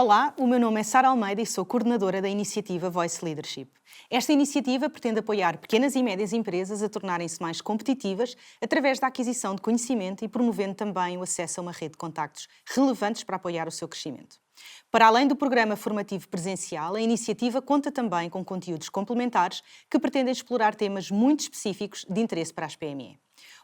Olá, o meu nome é Sara Almeida e sou coordenadora da iniciativa Voice Leadership. Esta iniciativa pretende apoiar pequenas e médias empresas a tornarem-se mais competitivas através da aquisição de conhecimento e promovendo também o acesso a uma rede de contactos relevantes para apoiar o seu crescimento. Para além do programa formativo presencial, a iniciativa conta também com conteúdos complementares que pretendem explorar temas muito específicos de interesse para as PME.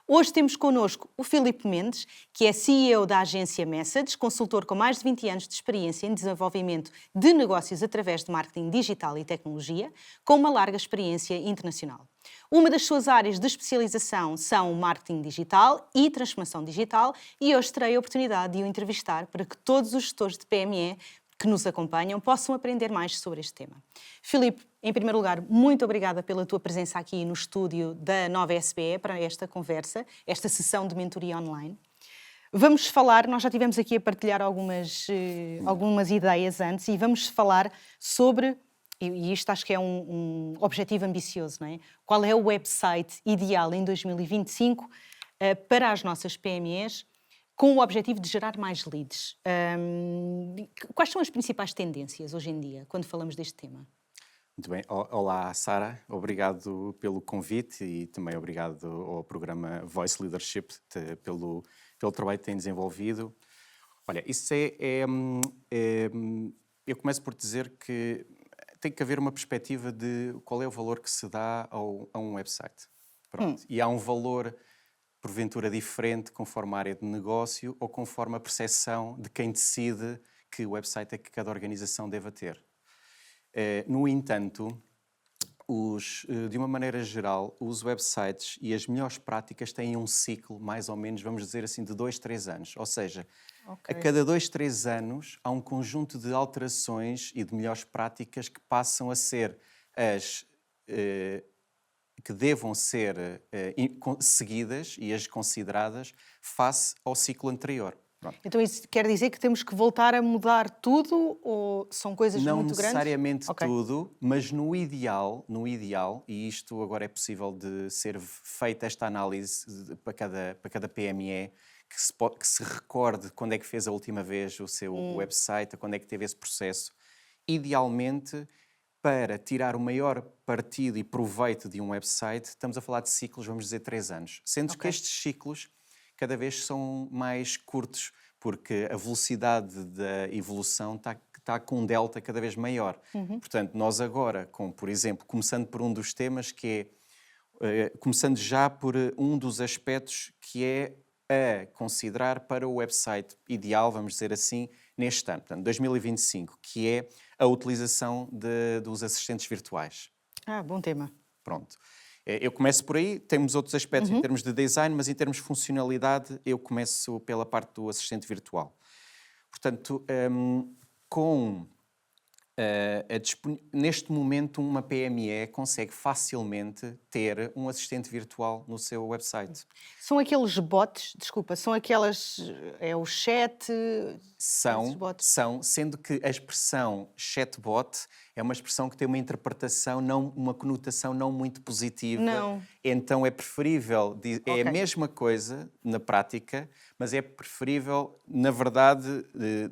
Hoje temos connosco o Filipe Mendes, que é CEO da agência Message, consultor com mais de 20 anos de experiência em desenvolvimento de negócios através de marketing digital e tecnologia, com uma larga experiência internacional. Uma das suas áreas de especialização são o marketing digital e transformação digital e hoje terei a oportunidade de o entrevistar para que todos os gestores de PME que nos acompanham possam aprender mais sobre este tema. Filipe, em primeiro lugar, muito obrigada pela tua presença aqui no estúdio da Nova SBE para esta conversa, esta sessão de mentoria online. Vamos falar, nós já estivemos aqui a partilhar algumas ideias antes e vamos falar sobre, e isto acho que é um objetivo ambicioso, não é? Qual é o website ideal em 2025 para as nossas PMEs, com o objetivo de gerar mais leads. Quais são as principais tendências hoje em dia, quando falamos deste tema? Muito bem. Olá, Sara. Obrigado pelo convite e também obrigado ao programa Voice Leadership pelo trabalho que tem desenvolvido. Olha, isso eu começo por dizer que tem que haver uma perspectiva de qual é o valor que se dá a um website. Pronto. E há um valor, porventura, diferente conforme a área de negócio ou conforme a percepção de quem decide que website é que cada organização deve ter. No entanto, de uma maneira geral, os websites e as melhores práticas têm um ciclo, mais ou menos, vamos dizer assim, de 2, 3 anos. Ou seja, a cada 2, 3 anos há um conjunto de alterações e de melhores práticas que passam a ser que devam ser seguidas e as consideradas face ao ciclo anterior. Pronto. Então isso quer dizer que temos que voltar a mudar tudo ou são coisas muito grandes? Não necessariamente tudo, mas no ideal, e isto agora é possível de ser feita esta análise para cada PME, que se recorde quando é que fez a última vez o seu website, quando é que teve esse processo. Idealmente, para tirar o maior partido e proveito de um website, estamos a falar de ciclos, vamos dizer, 3 anos. Sendo que estes ciclos cada vez são mais curtos, porque a velocidade da evolução está com um delta cada vez maior. Portanto, nós agora, por exemplo, começando por um dos temas, que é, começando já por um dos aspectos que é a considerar para o website ideal, vamos dizer assim, neste ano, portanto, 2025, que é a utilização dos assistentes virtuais. Bom tema. Pronto. Eu começo por aí, temos outros aspectos em termos de design, mas em termos de funcionalidade eu começo pela parte do assistente virtual. Portanto, neste momento uma PME consegue facilmente ter um assistente virtual no seu website. São aqueles bots, são aquelas, é o chat? São, sendo que a expressão chatbot é uma expressão que tem uma interpretação, uma conotação não muito positiva. Não. Então é preferível, é a mesma coisa na prática, mas é preferível, na verdade,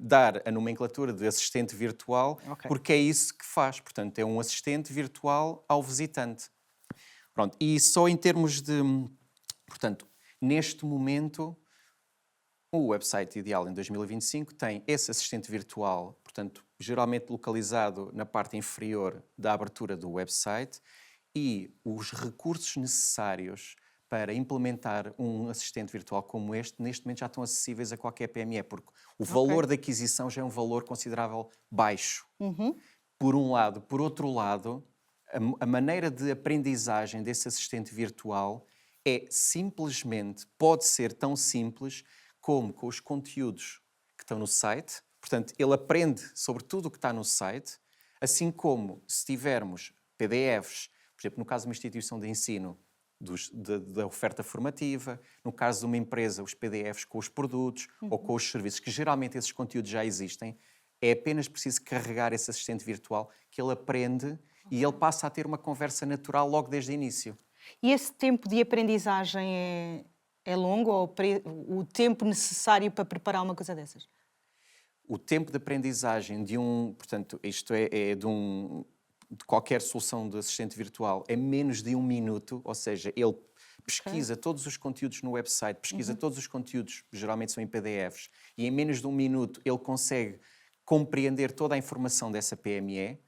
dar a nomenclatura de assistente virtual, porque é isso que faz. Portanto, é um assistente virtual ao visitante. Pronto. E só em termos de... Portanto, neste momento, o website ideal em 2025 tem esse assistente virtual, portanto, geralmente localizado na parte inferior da abertura do website, e os recursos necessários para implementar um assistente virtual como este, neste momento já estão acessíveis a qualquer PME, porque o valor da aquisição já é um valor considerável baixo. Por um lado. Por outro lado, a maneira de aprendizagem desse assistente virtual pode ser tão simples como com os conteúdos que estão no site. Portanto, ele aprende sobre tudo o que está no site, assim como se tivermos PDFs, por exemplo, no caso de uma instituição de ensino, da oferta formativa, no caso de uma empresa, os PDFs com os produtos ou com os serviços, que geralmente esses conteúdos já existem, é apenas preciso carregar esse assistente virtual que ele aprende e ele passa a ter uma conversa natural logo desde o início. E esse tempo de aprendizagem é longo ou o tempo necessário para preparar uma coisa dessas? o tempo de aprendizagem portanto, isto de qualquer solução de assistente virtual é menos de 1 minuto, ou seja, ele pesquisa todos os conteúdos no website, pesquisa todos os conteúdos, geralmente são em PDFs, e em menos de 1 minuto ele consegue compreender toda a informação dessa PME.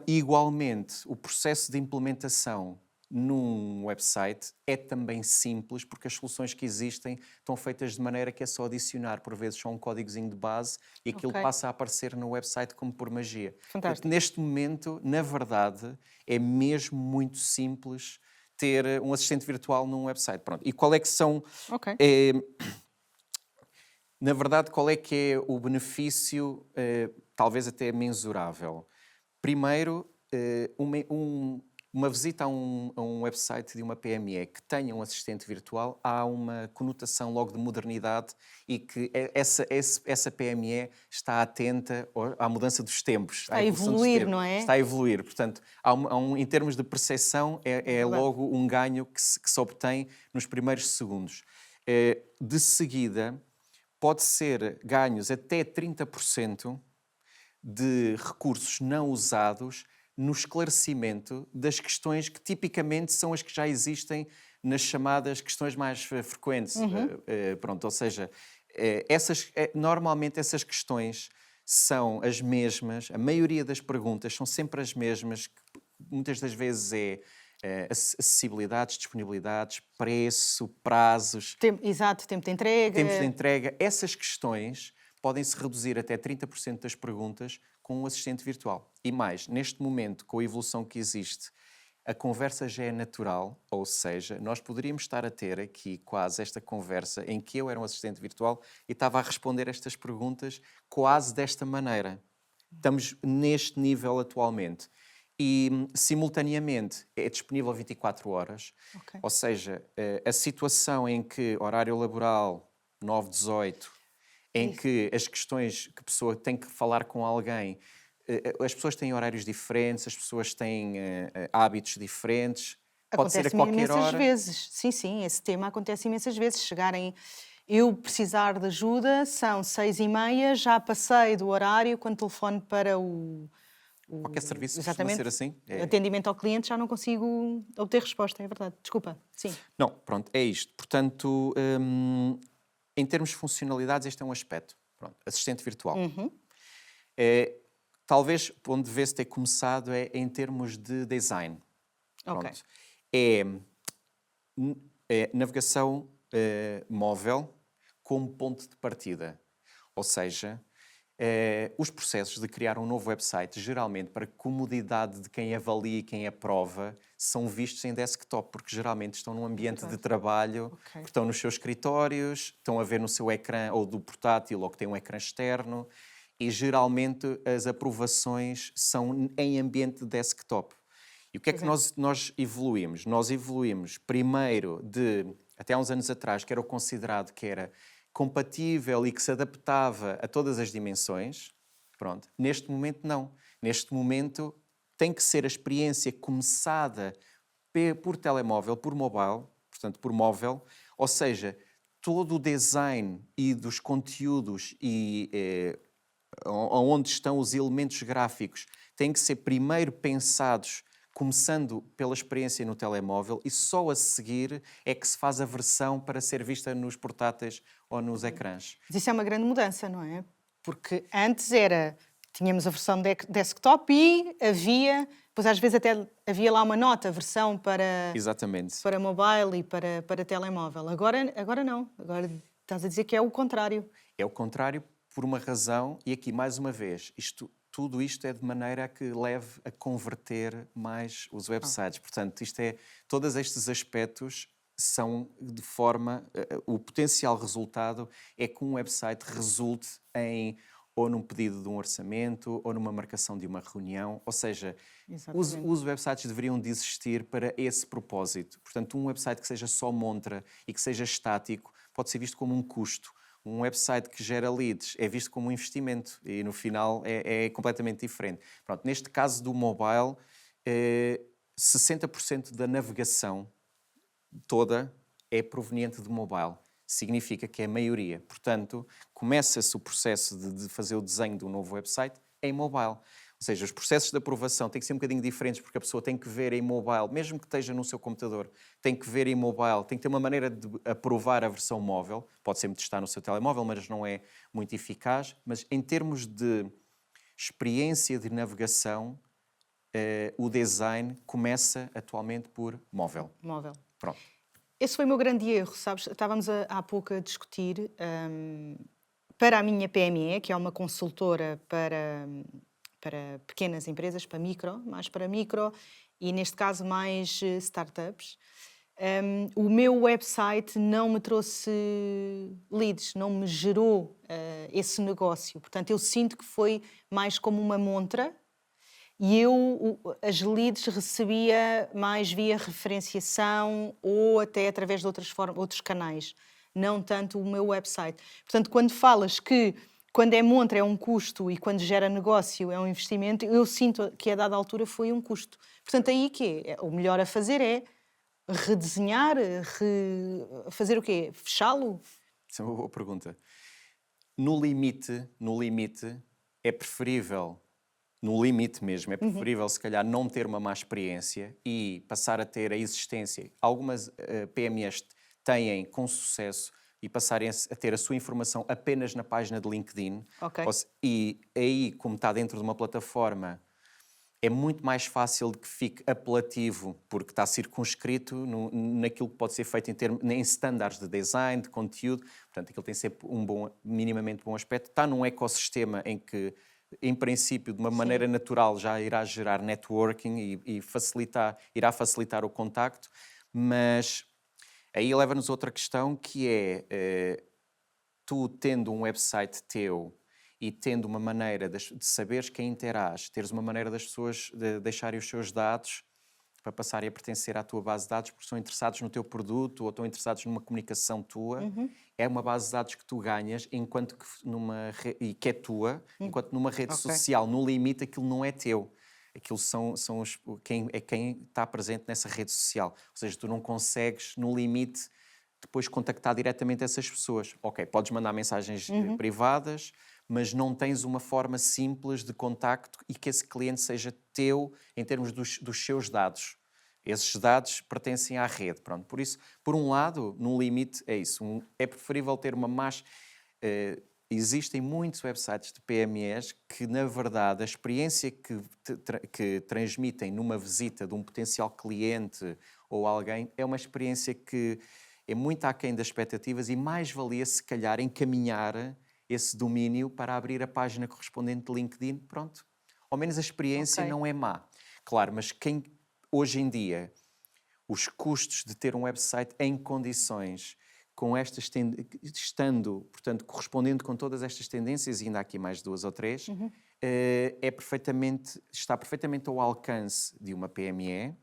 Igualmente, o processo de implementação num website é também simples, porque as soluções que existem estão feitas de maneira que é só adicionar, por vezes só um códigozinho de base e aquilo passa a aparecer no website como por magia. Portanto, neste momento, na verdade, é mesmo muito simples ter um assistente virtual num website. Pronto. E qual é que são... na verdade, qual é que é o benefício, talvez até mensurável? Primeiro, uma visita a um website de uma PME que tenha um assistente virtual, há uma conotação logo de modernidade e que essa PME está atenta à mudança dos tempos. Está a evoluir, não é? Está a evoluir. Portanto, em termos de percepção, é logo um ganho que se obtém nos primeiros segundos. De seguida, pode ser ganhos até 30% de recursos não usados no esclarecimento das questões que tipicamente são as que já existem nas chamadas questões mais frequentes. Pronto, ou seja, normalmente essas questões são as mesmas, a maioria das perguntas são sempre as mesmas, que muitas das vezes acessibilidades, disponibilidades, preço, prazos... Exato, tempo de entrega. Tempos de entrega. Essas questões podem-se reduzir até 30% das perguntas com um assistente virtual. E mais, neste momento, com a evolução que existe, a conversa já é natural, ou seja, nós poderíamos estar a ter aqui quase esta conversa em que eu era um assistente virtual e estava a responder estas perguntas quase desta maneira. Estamos neste nível atualmente. E, simultaneamente, é disponível 24 horas. Ou seja, a situação em que horário laboral 9-18, em que as questões que a pessoa tem que falar com alguém, as pessoas têm horários diferentes, as pessoas têm hábitos diferentes, pode ser a qualquer hora. Imensas vezes. Sim, esse tema acontece imensas vezes. Eu precisar de ajuda, são 6h30, já passei do horário, quando telefono para qualquer serviço costuma ser assim. Atendimento ao cliente, já não consigo obter resposta, é verdade. Desculpa, sim. Não, pronto, é isto. Portanto, em termos de funcionalidades, este é um aspecto. Pronto, assistente virtual. Talvez onde devesse ter começado é em termos de design. Pronto. É navegação móvel como ponto de partida. Ou seja, os processos de criar um novo website, geralmente para comodidade de quem avalia e quem aprova, são vistos em desktop, porque geralmente estão num ambiente de trabalho, estão nos seus escritórios, estão a ver no seu ecrã ou do portátil ou que tem um ecrã externo, e geralmente as aprovações são em ambiente de desktop. E o que é que nós evoluímos? Nós evoluímos primeiro até há uns anos atrás, que era o considerado que era compatível e que se adaptava a todas as dimensões. Pronto. Neste momento, não. Neste momento, tem que ser a experiência começada por telemóvel, por mobile, portanto, por móvel, ou seja, todo o design e dos conteúdos e onde estão os elementos gráficos têm que ser primeiro pensados começando pela experiência no telemóvel e só a seguir é que se faz a versão para ser vista nos portáteis ou nos ecrãs. Mas isso é uma grande mudança, não é? Porque antes tínhamos a versão desktop e pois às vezes até havia lá uma nota, versão para mobile e para telemóvel. Agora não. Agora estás a dizer que é o contrário. É o contrário por uma razão, e aqui mais uma vez, tudo isto é de maneira a que leve a converter mais os websites. Portanto, todos estes aspectos são de forma... o potencial resultado é que um website resulte ou num pedido de um orçamento, ou numa marcação de uma reunião. Ou seja, os websites deveriam de existir para esse propósito. Portanto, um website que seja só montra e que seja estático pode ser visto como um custo. Um website que gera leads é visto como um investimento e, no final, é completamente diferente. Pronto, neste caso do mobile, 60% da navegação toda é proveniente de mobile. significa que é a maioria. Portanto, começa-se o processo de fazer o desenho do novo website em mobile. Ou seja, os processos de aprovação têm que ser um bocadinho diferentes, porque a pessoa tem que ver em mobile, mesmo que esteja no seu computador, tem que ver em mobile, tem que ter uma maneira de aprovar a versão móvel. Pode sempre testar no seu telemóvel, mas não é muito eficaz. Mas em termos de experiência de navegação, o design começa atualmente por móvel. Móvel. Pronto. Esse foi o meu grande erro, sabes? Estávamos há pouco a discutir para a minha PME, que é uma consultora para pequenas empresas, mais para micro e, neste caso, mais startups. O meu website não me trouxe leads, não me gerou esse negócio. Portanto, eu sinto que foi mais como uma montra e as leads recebia mais via referenciação ou até através de outros canais, não tanto o meu website. Portanto, quando falas que quando é montra é um custo e quando gera negócio é um investimento, eu sinto que a dada altura foi um custo. Portanto, aí o melhor a fazer é redesenhar, fazer o quê? Fechá-lo? Isso é uma boa pergunta. No limite, é preferível, no limite mesmo, é preferível se calhar não ter uma má experiência e passar a ter a existência. Algumas PMEs têm com sucesso e passarem a ter a sua informação apenas na página de LinkedIn. Ok. E aí, como está dentro de uma plataforma, é muito mais fácil de que fique apelativo, porque está circunscrito naquilo que pode ser feito em estándares de design, de conteúdo. Portanto, aquilo tem sempre minimamente bom aspecto. Está num ecossistema em que, em princípio, de uma maneira natural, já irá gerar networking e irá facilitar o contacto, mas aí leva-nos a outra questão, que é tu tendo um website teu e tendo uma maneira de saberes quem interage, teres uma maneira das pessoas de deixarem os seus dados para passarem a pertencer à tua base de dados porque estão interessados no teu produto ou estão interessados numa comunicação tua, é uma base de dados que tu ganhas enquanto que que é tua, enquanto numa rede social, no limite, aquilo não é teu. Aquilo quem está presente nessa rede social. Ou seja, tu não consegues, no limite, depois contactar diretamente essas pessoas. Ok, podes mandar mensagens privadas, mas não tens uma forma simples de contacto e que esse cliente seja teu em termos dos seus dados. Esses dados pertencem à rede. Pronto. Por isso, por um lado, no limite, é isso. É preferível ter uma mais... Existem muitos websites de PMEs que, na verdade, a experiência que transmitem numa visita de um potencial cliente ou alguém é uma experiência que é muito aquém das expectativas e mais valia, se calhar, encaminhar esse domínio para abrir a página correspondente de LinkedIn. Pronto. Ao menos a experiência não é má. Claro, mas hoje em dia, os custos de ter um website em condições portanto, correspondendo com todas estas tendências, e ainda há aqui mais 2 ou 3, está perfeitamente ao alcance de uma PME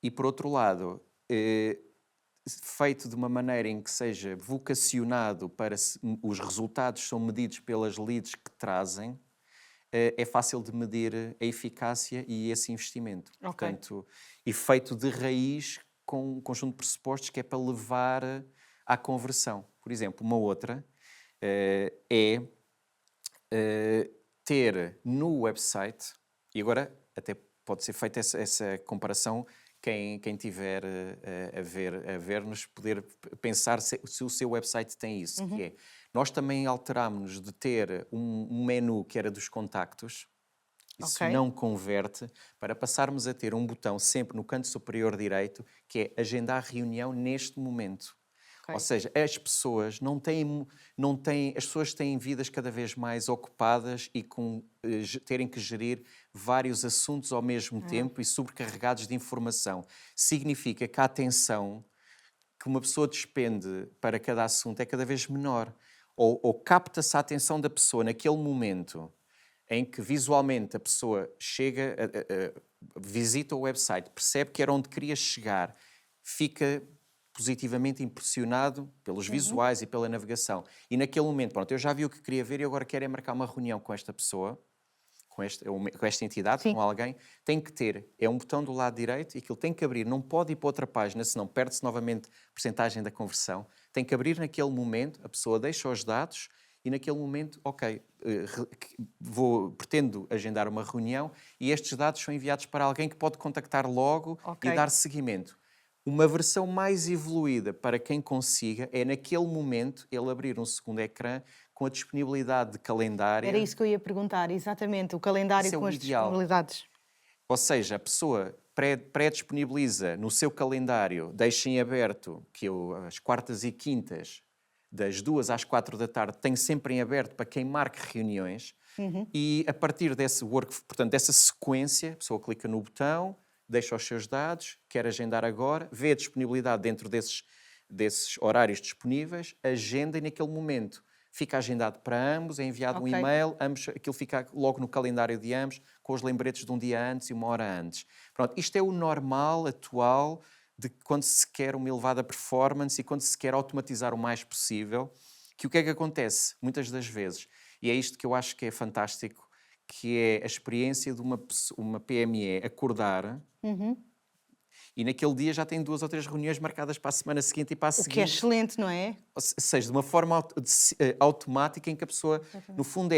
e, por outro lado, feito de uma maneira em que seja vocacionado para os resultados são medidos pelas leads que trazem, é fácil de medir a eficácia e esse investimento. Portanto, e feito de raiz com um conjunto de pressupostos que é para levar à conversão. Por exemplo, uma outra é ter no website, e agora até pode ser feita essa comparação, quem tiver a ver-nos poder pensar se o seu website tem isso, que é, nós também alterámos-nos de ter um menu que era dos contactos, isso não converte, para passarmos a ter um botão sempre no canto superior direito, que é agendar reunião neste momento. Ou seja, as pessoas as pessoas têm vidas cada vez mais ocupadas e terem que gerir vários assuntos ao mesmo tempo e sobrecarregados de informação. Significa que a atenção que uma pessoa despende para cada assunto é cada vez menor. Ou capta-se a atenção da pessoa naquele momento em que visualmente a pessoa chega, visita o website, percebe que era onde queria chegar, fica positivamente impressionado pelos visuais e pela navegação. E naquele momento, pronto, eu já vi o que queria ver e agora quero marcar uma reunião com esta pessoa, com esta entidade, com alguém. Tem que ter, é um botão do lado direito e aquilo tem que abrir, não pode ir para outra página, senão perde-se novamente a percentagem da conversão. tem que abrir naquele momento, a pessoa deixa os dados e naquele momento, ok, pretendo agendar uma reunião e estes dados são enviados para alguém que pode contactar logo e dar seguimento. Uma versão mais evoluída para quem consiga é, naquele momento, ele abrir um segundo ecrã com a disponibilidade de calendário. Era isso que eu ia perguntar, exatamente, o calendário com as disponibilidades. Ou seja, a pessoa pré-disponibiliza no seu calendário, deixa em aberto, que eu, às quartas e quintas, das 2 às 4 da tarde, tenho sempre em aberto para quem marque reuniões. E a partir portanto, dessa sequência, a pessoa clica no botão, deixa os seus dados, quer agendar agora, vê a disponibilidade dentro desses horários disponíveis, agenda e naquele momento fica agendado para ambos, é enviado um e-mail, aquilo fica logo no calendário de ambos, com os lembretes de um dia antes e uma hora antes. Pronto, isto é o normal, atual, de quando se quer uma elevada performance e quando se quer automatizar o mais possível, que o que é que acontece? Muitas das vezes, e é isto que eu acho que é fantástico, que é a experiência de uma PME acordar e naquele dia já tem 2 ou 3 reuniões marcadas para a semana seguinte e para a seguinte. O que é excelente, não é? Ou seja, de uma forma automática em que a pessoa, no fundo,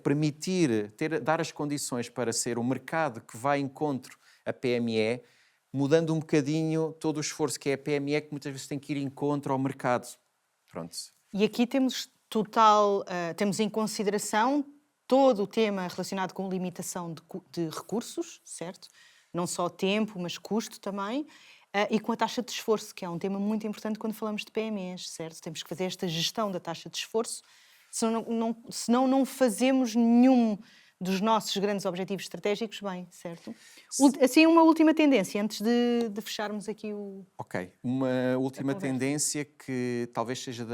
permitir, dar as condições para ser o mercado que vai encontro a PME, mudando um bocadinho todo o esforço que é a PME, que muitas vezes tem que ir encontro ao mercado. Pronto. E aqui temos temos em consideração todo o tema relacionado com limitação de recursos, certo? Não só tempo, mas custo também, e com a taxa de esforço, que é um tema muito importante quando falamos de PMEs, certo? Temos que fazer esta gestão da taxa de esforço, senão não fazemos nenhum dos nossos grandes objetivos estratégicos bem, certo? Assim, uma última tendência, antes de fecharmos aqui o... Ok, uma última tendência que talvez seja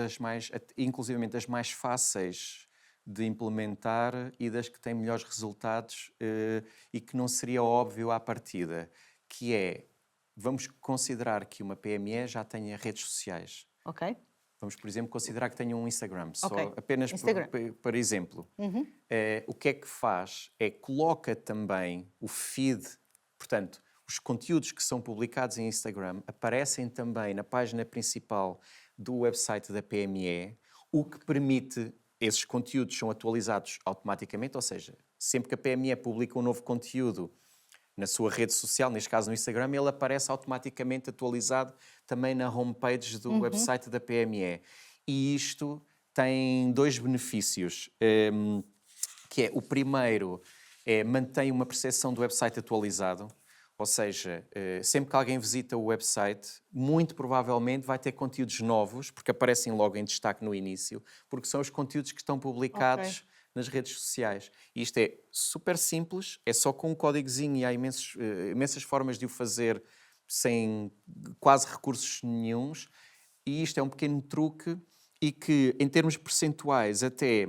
inclusivamente das mais fáceis de implementar e das que têm melhores resultados e que não seria óbvio à partida, que é, vamos considerar que uma PME já tenha redes sociais. Ok. Vamos, por exemplo, considerar que tenha um Instagram, apenas por exemplo. O que é que faz? Coloca também o feed, portanto, os conteúdos que são publicados em Instagram aparecem também na página principal do website da PME, o que permite... Esses conteúdos são atualizados automaticamente, ou seja, sempre que a PME publica um novo conteúdo na sua rede social, neste caso no Instagram, ele aparece automaticamente atualizado também na homepage do website da PME. E isto tem 2 benefícios, que é, o primeiro mantém uma percepção do website atualizado, ou seja, sempre que alguém visita o website, muito provavelmente vai ter conteúdos novos, porque aparecem logo em destaque no início, porque são os conteúdos que estão publicados nas redes sociais. E isto é super simples, é só com um códigozinho e há imensas formas de o fazer sem quase recursos nenhuns. E isto é um pequeno truque e que, em termos percentuais, até...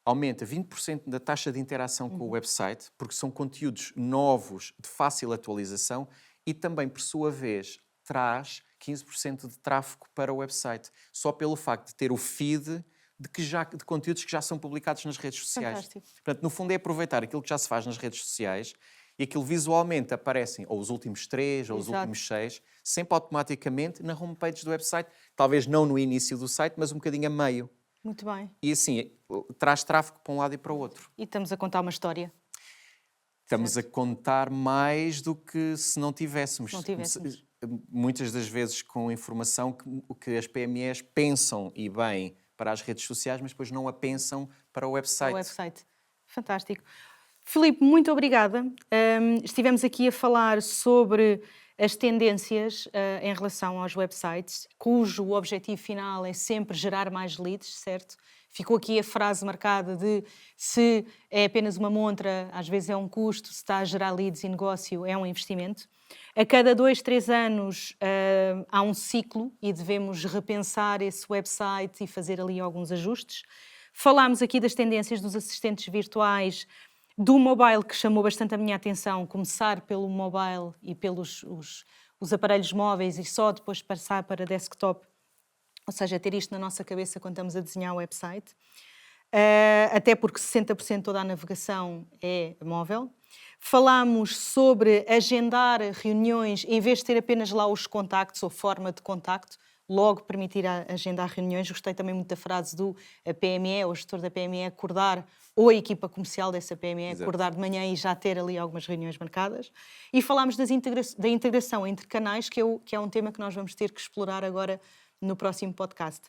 aumenta 20% da taxa de interação com o website, porque são conteúdos novos, de fácil atualização, e também, por sua vez, traz 15% de tráfego para o website, só pelo facto de ter o feed de conteúdos que já são publicados nas redes sociais. Fantástico. Portanto, no fundo é aproveitar aquilo que já se faz nas redes sociais e aquilo visualmente aparecem ou os últimos 3 ou os últimos 6, sempre automaticamente na homepage do website, talvez não no início do site, mas um bocadinho a meio. Muito bem. E assim, traz tráfego para um lado e para o outro. E estamos a contar uma história. Estamos a contar mais do que se não tivéssemos. Não tivéssemos. Muitas das vezes com informação que as PMEs pensam e bem para as redes sociais, mas depois não a pensam para o website. Fantástico. Filipe, muito obrigada. Estivemos aqui a falar sobre as tendências em relação aos websites, cujo objetivo final é sempre gerar mais leads, certo? Ficou aqui a frase marcada de se é apenas uma montra, às vezes é um custo, se está a gerar leads e negócio, é um investimento. A cada 2, 3 anos há um ciclo e devemos repensar esse website e fazer ali alguns ajustes. Falámos aqui das tendências dos assistentes virtuais, do mobile, que chamou bastante a minha atenção, começar pelo mobile e pelos os aparelhos móveis e só depois passar para desktop, ou seja, ter isto na nossa cabeça quando estamos a desenhar o website, até porque 60% toda a navegação é móvel. Falámos sobre agendar reuniões, em vez de ter apenas lá os contactos ou forma de contacto, logo permitir agendar reuniões. Gostei também muito da frase do PME, o gestor da PME, acordar, ou a equipa comercial dessa PME, Exato. acordar de manhã e já ter ali algumas reuniões marcadas. E falámos da integração entre canais, que é um tema que nós vamos ter que explorar agora no próximo podcast.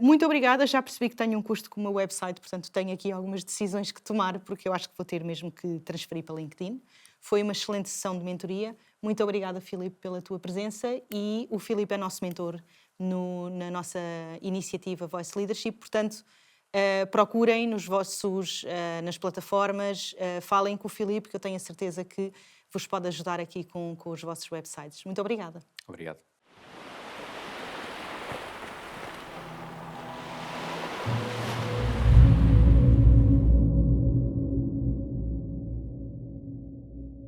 Muito obrigada, já percebi que tenho um custo com o meu website, portanto tenho aqui algumas decisões que tomar, porque eu acho que vou ter mesmo que transferir para LinkedIn. Foi uma excelente sessão de mentoria. Muito obrigada, Filipe, pela tua presença, e o Filipe é nosso mentor na nossa iniciativa Voice Leadership, portanto procurem nas plataformas, falem com o Filipe, que eu tenho a certeza que vos pode ajudar aqui com os vossos websites. Muito obrigada. Obrigado.